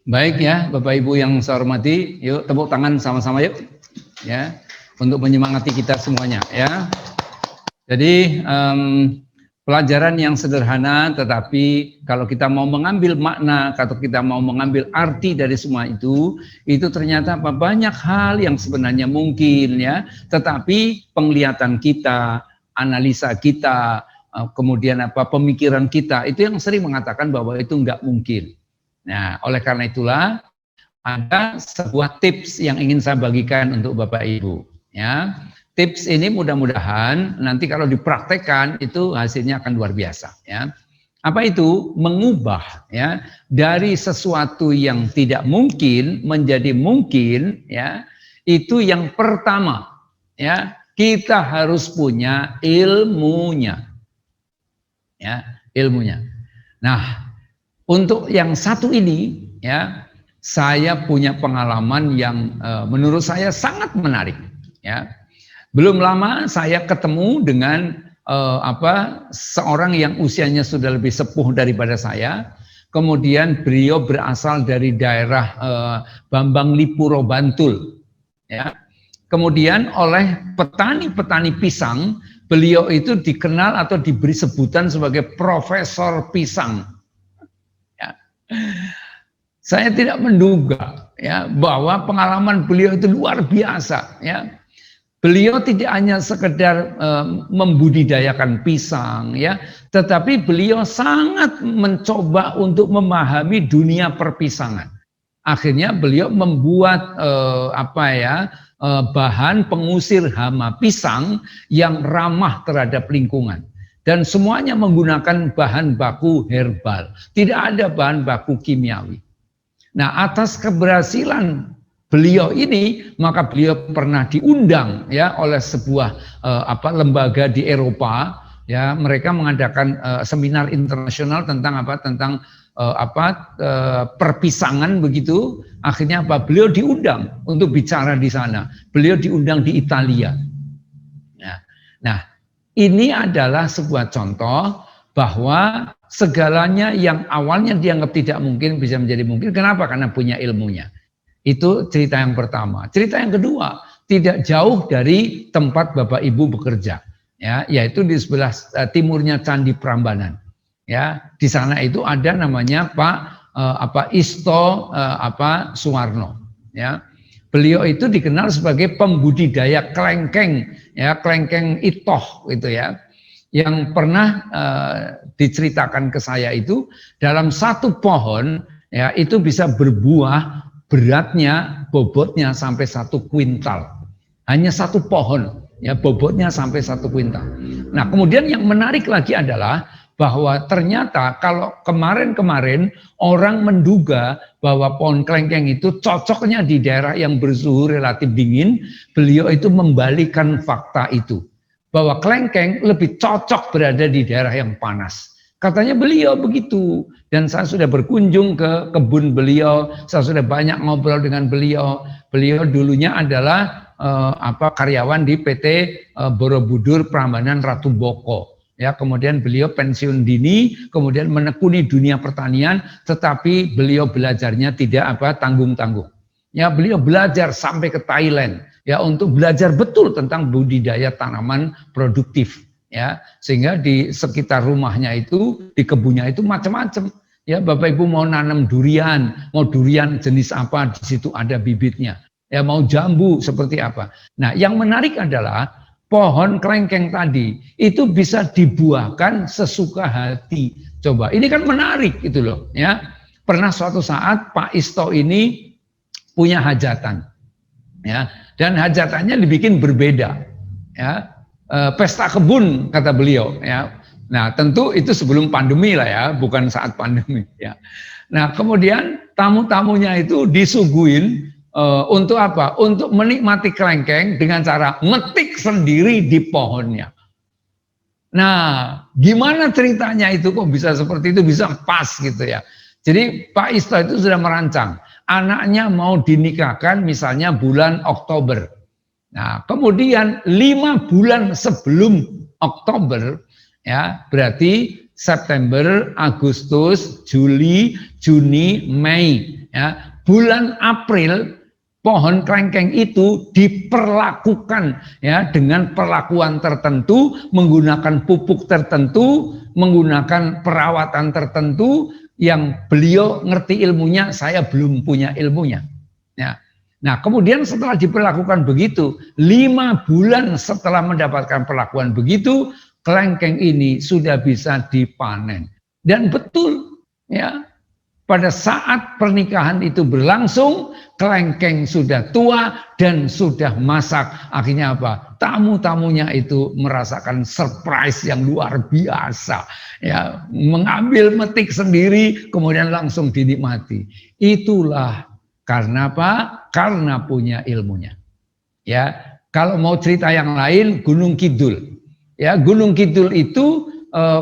Baik ya, Bapak Ibu yang saya hormati, yuk tepuk tangan sama-sama yuk, ya, untuk menyemangati kita semuanya, ya. Jadi pelajaran yang sederhana, tetapi kalau kita mau mengambil makna, kalau kita mau mengambil arti dari semua itu ternyata banyak hal yang sebenarnya mungkin, ya. Tetapi penglihatan kita, analisa kita, kemudian pemikiran kita itu yang sering mengatakan bahwa itu enggak mungkin. Nah, oleh karena itulah ada sebuah tips yang ingin saya bagikan untuk Bapak Ibu. Ya, tips ini mudah-mudahan nanti kalau dipraktekkan itu hasilnya akan luar biasa. Ya, apa itu? Mengubah ya dari sesuatu yang tidak mungkin menjadi mungkin. Ya, itu yang pertama. Ya, kita harus punya ilmunya. Ya, ilmunya. Nah. Untuk yang satu ini, ya, saya punya pengalaman yang menurut saya sangat menarik. Ya, belum lama saya ketemu dengan seorang yang usianya sudah lebih sepuh daripada saya. Kemudian beliau berasal dari daerah Bambang Lipuro, Bantul. Ya, kemudian oleh petani-petani pisang, beliau itu dikenal atau diberi sebutan sebagai Profesor Pisang. Saya tidak menduga ya bahwa pengalaman beliau itu luar biasa ya. Beliau tidak hanya sekedar membudidayakan pisang ya, tetapi beliau sangat mencoba untuk memahami dunia perpisangan. Akhirnya beliau membuat bahan pengusir hama pisang yang ramah terhadap lingkungan. Dan semuanya menggunakan bahan baku herbal. Tidak ada bahan baku kimiawi. Nah, atas keberhasilan beliau ini, maka beliau pernah diundang ya oleh sebuah lembaga di Eropa. Ya, mereka mengadakan seminar internasional tentang perpisangan begitu. Akhirnya beliau diundang untuk bicara di sana. Beliau diundang di Italia. Nah, ini adalah sebuah contoh bahwa segalanya yang awalnya dianggap tidak mungkin bisa menjadi mungkin. Kenapa? Karena punya ilmunya. Itu cerita yang pertama. Cerita yang kedua, tidak jauh dari tempat Bapak Ibu bekerja, ya, yaitu di sebelah timurnya Candi Prambanan. Ya, di sana itu ada namanya Pak Isto Suwarno. Ya. Beliau itu dikenal sebagai pembudidaya klengkeng, ya, klengkeng itoh gitu ya. Yang pernah diceritakan ke saya itu dalam satu pohon ya itu bisa berbuah beratnya bobotnya sampai 1 kuintal. Hanya satu pohon ya bobotnya sampai 1 kuintal. Nah, kemudian yang menarik lagi adalah bahwa ternyata kalau kemarin-kemarin orang menduga bahwa pohon klengkeng itu cocoknya di daerah yang bersuhu relatif dingin, beliau itu membalikan fakta itu. Bahwa klengkeng lebih cocok berada di daerah yang panas. Katanya beliau begitu. Dan saya sudah berkunjung ke kebun beliau, saya sudah banyak ngobrol dengan beliau. Beliau dulunya adalah karyawan di PT Borobudur Prambanan Ratu Boko. Ya, kemudian beliau pensiun dini, kemudian menekuni dunia pertanian, tetapi beliau belajarnya tidak tanggung-tanggung. Ya, beliau belajar sampai ke Thailand, ya, untuk belajar betul tentang budidaya tanaman produktif, ya, sehingga di sekitar rumahnya itu, di kebunnya itu macam-macam. Ya, Bapak Ibu mau nanam durian, mau durian jenis apa, di situ ada bibitnya. Ya, mau jambu seperti apa. Nah, yang menarik adalah pohon klengkeng tadi itu bisa dibuahkan sesuka hati. Coba, ini kan menarik itu loh, ya. Pernah suatu saat Pak Isto ini punya hajatan, ya, dan hajatannya dibikin berbeda, ya. Pesta kebun kata beliau, ya. Nah, tentu itu sebelum pandemi lah ya, bukan saat pandemi, ya. Nah, kemudian tamu-tamunya itu disuguhin untuk apa? Untuk menikmati klengkeng dengan cara metik sendiri di pohonnya. Nah, gimana ceritanya itu kok bisa seperti itu, bisa pas gitu ya. Jadi Pak Isto itu sudah merancang, anaknya mau dinikahkan misalnya bulan Oktober. Nah, kemudian 5 bulan sebelum Oktober, ya, berarti September, Agustus, Juli, Juni, Mei. ya, bulan April pohon klengkeng itu diperlakukan ya dengan perlakuan tertentu, menggunakan pupuk tertentu, menggunakan perawatan tertentu yang beliau ngerti ilmunya, saya belum punya ilmunya. Ya. Nah, kemudian setelah diperlakukan begitu, 5 bulan setelah mendapatkan perlakuan begitu, klengkeng ini sudah bisa dipanen. Dan betul, ya, pada saat pernikahan itu berlangsung, klengkeng sudah tua dan sudah masak. Akhirnya apa? Tamu-tamunya itu merasakan surprise yang luar biasa. Ya, mengambil metik sendiri, kemudian langsung dinikmati. Itulah karena apa? Karena punya ilmunya. Ya, kalau mau cerita yang lain, Gunung Kidul. Ya, Gunung Kidul itu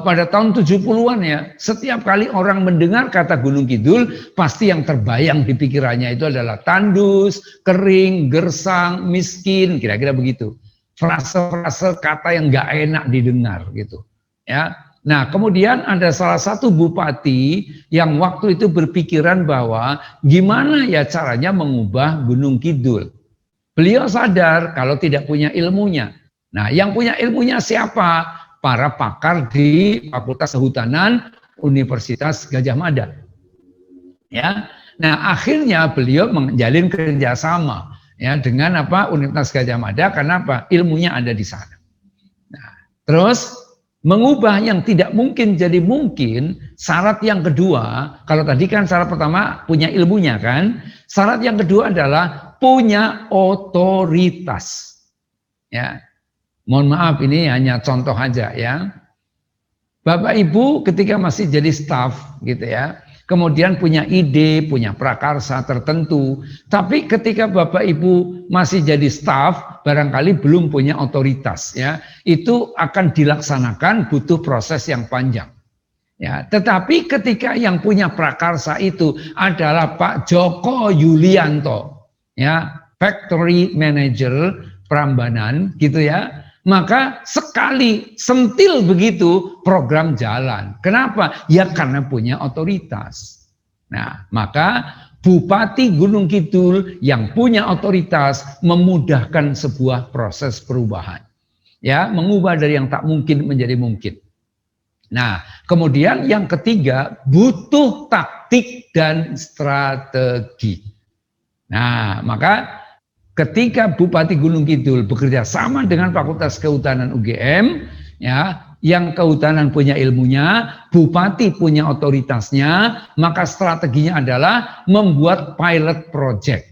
pada tahun 70-an ya, setiap kali orang mendengar kata Gunung Kidul, pasti yang terbayang di pikirannya itu adalah tandus, kering, gersang, miskin, kira-kira begitu. Frase-frase kata yang nggak enak didengar gitu. Ya. Nah, kemudian ada salah satu bupati yang waktu itu berpikiran bahwa gimana ya caranya mengubah Gunung Kidul. Beliau sadar kalau tidak punya ilmunya. Nah, yang punya ilmunya siapa? Para pakar di Fakultas Kehutanan Universitas Gadjah Mada. Ya. Nah, akhirnya beliau menjalin kerjasama ya dengan Universitas Gadjah Mada karena ilmunya ada di sana. Nah, terus mengubah yang tidak mungkin jadi mungkin, syarat yang kedua, kalau tadi kan syarat pertama punya ilmunya kan, syarat yang kedua adalah punya otoritas. Ya. Mohon maaf ini hanya contoh aja ya. Bapak Ibu ketika masih jadi staf gitu ya, kemudian punya ide, punya prakarsa tertentu, tapi ketika Bapak Ibu masih jadi staf, barangkali belum punya otoritas ya, itu akan dilaksanakan butuh proses yang panjang. Ya, tetapi ketika yang punya prakarsa itu adalah Pak Joko Yulianto, ya, factory manager Prambanan gitu ya, maka sekali sentil begitu program jalan. Kenapa? Ya karena punya otoritas. Nah, maka Bupati Gunung Kidul yang punya otoritas memudahkan sebuah proses perubahan. Ya, mengubah dari yang tak mungkin menjadi mungkin. Nah, kemudian yang ketiga, butuh taktik dan strategi. Nah, maka ketika Bupati Gunung Kidul bekerja sama dengan Fakultas Kehutanan UGM, ya, yang kehutanan punya ilmunya, Bupati punya otoritasnya, maka strateginya adalah membuat pilot project.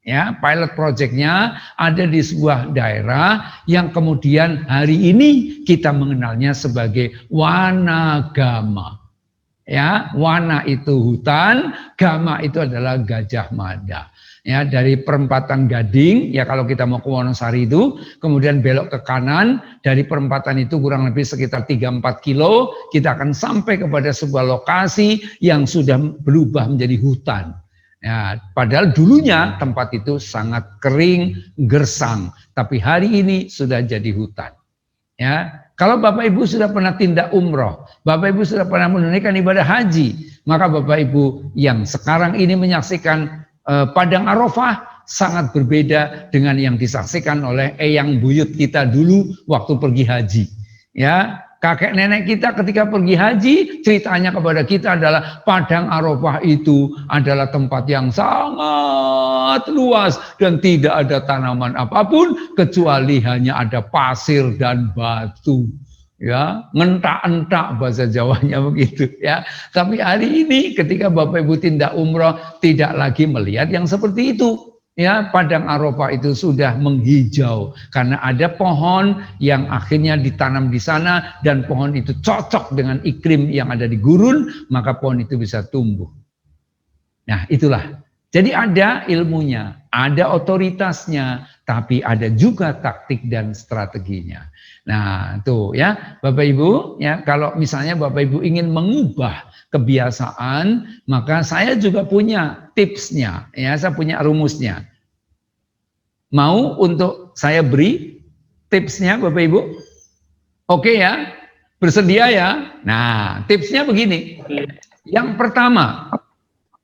Ya, pilot projectnya ada di sebuah daerah yang kemudian hari ini kita mengenalnya sebagai Wanagama. Ya, Wana itu hutan, Gama itu adalah Gajah Mada. Ya, dari perempatan Gading, ya kalau kita mau ke Wonosari itu, kemudian belok ke kanan, dari perempatan itu kurang lebih sekitar 3-4 kilo, kita akan sampai kepada sebuah lokasi yang sudah berubah menjadi hutan. Ya, padahal dulunya tempat itu sangat kering, gersang, tapi hari ini sudah jadi hutan. Ya, kalau Bapak Ibu sudah pernah tindak umroh, Bapak Ibu sudah pernah menunaikan ibadah haji, maka Bapak Ibu yang sekarang ini menyaksikan Padang Arafah sangat berbeda dengan yang disaksikan oleh eyang buyut kita dulu waktu pergi haji. Ya, kakek nenek kita ketika pergi haji ceritanya kepada kita adalah Padang Arafah itu adalah tempat yang sangat luas dan tidak ada tanaman apapun kecuali hanya ada pasir dan batu. Ya, ngentak-entak bahasa Jawanya begitu ya. Tapi hari ini ketika Bapak Ibu tindak umroh tidak lagi melihat yang seperti itu. Ya, Padang Arafah itu sudah menghijau karena ada pohon yang akhirnya ditanam di sana dan pohon itu cocok dengan iklim yang ada di gurun, maka pohon itu bisa tumbuh. Nah, itulah. Jadi ada ilmunya, ada otoritasnya, tapi ada juga taktik dan strateginya. Nah, tuh ya, Bapak Ibu, ya kalau misalnya Bapak Ibu ingin mengubah kebiasaan, maka saya juga punya tipsnya, ya, saya punya rumusnya. Mau untuk saya beri tipsnya Bapak Ibu? Oke ya, bersedia ya? Nah, tipsnya begini. Yang pertama,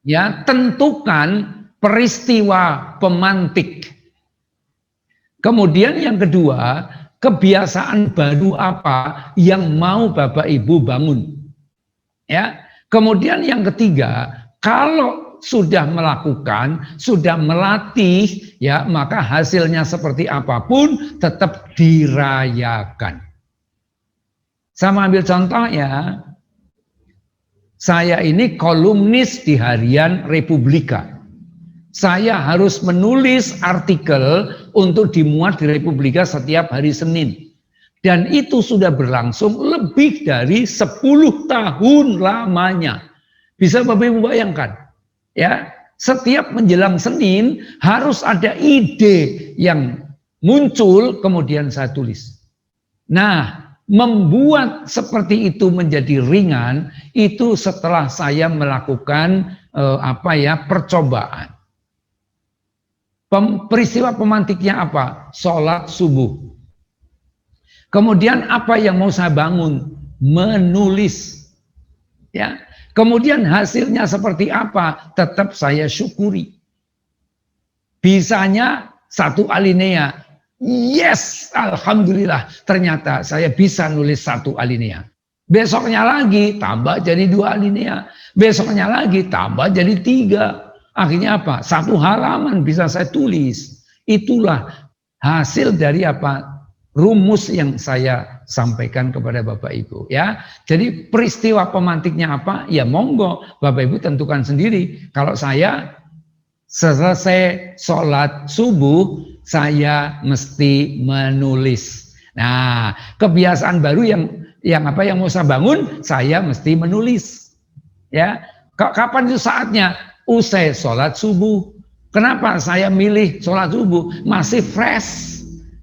Ya, tentukan peristiwa pemantik. Kemudian yang kedua, kebiasaan baru apa yang mau Bapak Ibu bangun. Ya. Kemudian yang ketiga, kalau sudah melakukan, sudah melatih, ya maka hasilnya seperti apapun tetap dirayakan. Saya ambil contoh ya, saya ini kolumnis di harian Republika. Saya harus menulis artikel untuk dimuat di Republika setiap hari Senin. Dan itu sudah berlangsung lebih dari 10 tahun lamanya. Bisa Bapak Ibu bayangkan, ya, setiap menjelang Senin harus ada ide yang muncul kemudian saya tulis. Nah, membuat seperti itu menjadi ringan itu setelah saya melakukan percobaan. Peristiwa pemantiknya apa? Sholat subuh. Kemudian apa yang mau saya bangun? Menulis. Ya. Kemudian hasilnya seperti apa? Tetap saya syukuri. Bisanya 1 alinea. Yes, alhamdulillah. Ternyata saya bisa nulis 1 alinea. Besoknya lagi tambah jadi 2 alinea. Besoknya lagi tambah jadi 3. Akhirnya apa? 1 halaman bisa saya tulis. Itulah hasil dari apa? Rumus yang saya sampaikan kepada Bapak Ibu ya. Jadi peristiwa pemantiknya apa? Ya monggo Bapak Ibu tentukan sendiri. Kalau saya selesai sholat subuh saya mesti menulis. Nah, kebiasaan baru yang mau saya bangun, saya mesti menulis. Ya. Kapan itu saatnya? Usai sholat subuh. Kenapa saya milih sholat subuh? Masih fresh.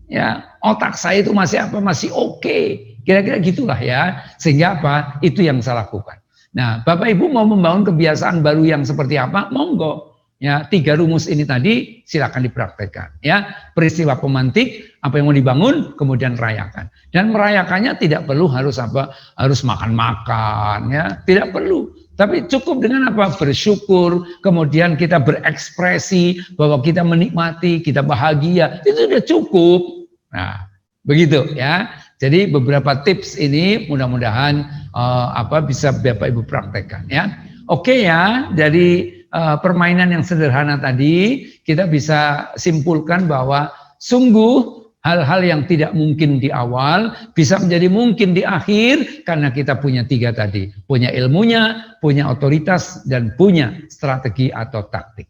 Ya, otak saya itu masih masih oke. Kira-kira gitulah ya. Sehingga apa? Itu yang saya lakukan. Nah, Bapak Ibu mau membangun kebiasaan baru yang seperti apa? Monggo. Ya, 3 rumus ini tadi silakan dipraktekkan. Ya, peristiwa pemantik, apa yang mau dibangun, kemudian rayakan. Dan merayakannya tidak perlu harus makan-makan, ya, tidak perlu. Tapi cukup dengan apa? Bersyukur, kemudian kita berekspresi bahwa kita menikmati, kita bahagia, itu sudah cukup. Nah, begitu ya. Jadi beberapa tips ini mudah-mudahan bisa Bapak Ibu praktekkan ya. Oke ya, dari permainan yang sederhana tadi kita bisa simpulkan bahwa sungguh hal-hal yang tidak mungkin di awal bisa menjadi mungkin di akhir karena kita punya 3 tadi. Punya ilmunya, punya otoritas, dan punya strategi atau taktik.